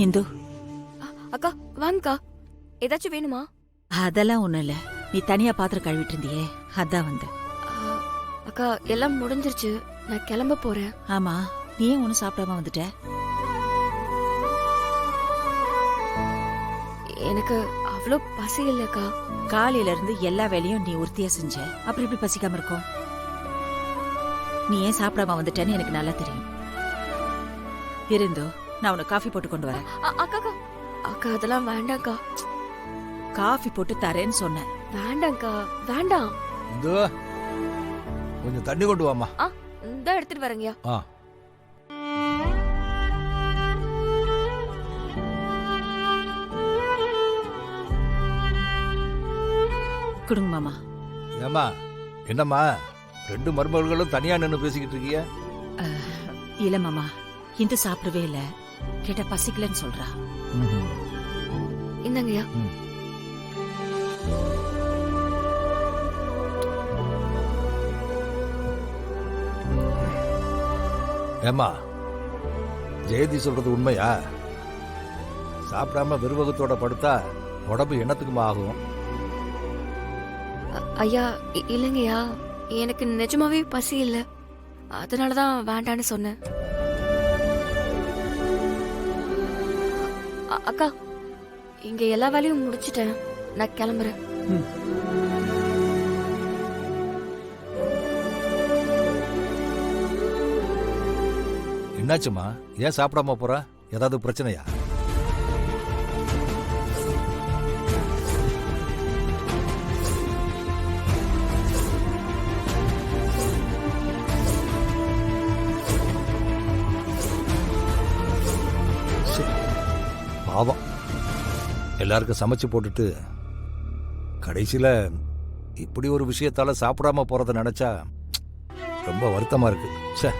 இந்து, அக்கா வாங்கக்கா, ஏதாச்சும் வேணுமா? அதெல்லாம் ஒண்ணும் இல்ல. நீ தனியா பாத்திரம் கழுவிட்டு இருந்தியே, அதான் வந்தேன். அக்கா எல்லாம் முடிஞ்சிருச்சு, நான் கிளம்ப போறேன். ஆமா, நீ ஏன் ஒன்னும் சாப்பிடாம வந்துட்ட? எனக்கு அவ்வளோ பசி இல்லக்கா. காலையில இருந்து எல்லா வேலையும் நீ ஒருத்தியா செஞ்ச, அப்புறம் எப்படி பசிக்காம இருக்கும்? நீ ஏன் சாப்பிடாம வந்துட்டேன்னு எனக்கு நல்லா தெரியும். இருந்தோ, நான் உனக்கு காஃபி போட்டு கொண்டு வரேன். அக்கா அக்கா அக்கா அதெல்லாம் வேண்டாம்க்கா. காஃபி போட்டு தரேன்னு சொன்னேன். வேண்டாம்க்கா, வேண்டாம். இந்து, கொஞ்சம் தண்ணி கொண்டு வாமா. இந்த எடுத்துட்டு வரேங்கயா. கொடுங்க மாமா. ஏமா, என்னம்மா ரெண்டு மருமகளும் தனியா நின்னு பேசிக்கிட்டு இருக்கிய? இல்ல மாமா, இந்து சாப்பிடவே இல்ல. கேட்ட பசிக்கலன்னு சொல்றா. இந்தாங்கய்யா. ஏமா, ஜெயதி சொல்றது உண்மையா? சாப்பிடாம விருவகத்தோட படுத்தா உடம்பு என்னத்துக்குமா ஆகும்? ஐயா இல்லைங்கய்யா, எனக்கு நிஜமாவே பசி இல்ல, அதனாலதான் வேண்டான்னு சொன்னேன். அக்கா, இங்க எல்லா வேலையும் முடிச்சிட்டேன், நான் கிளம்புறேன். என்னாச்சுமா, ஏன் சாப்பிடாம போற? ஏதாவது பிரச்சனையா? பாவம், எல்லாருக்கும் சமைச்சு போட்டுட்டு கடைசியில இப்படி ஒரு விஷயத்தால சாப்பிடாம போறத நினைச்சா ரொம்ப வருத்தமா இருக்கு. சே.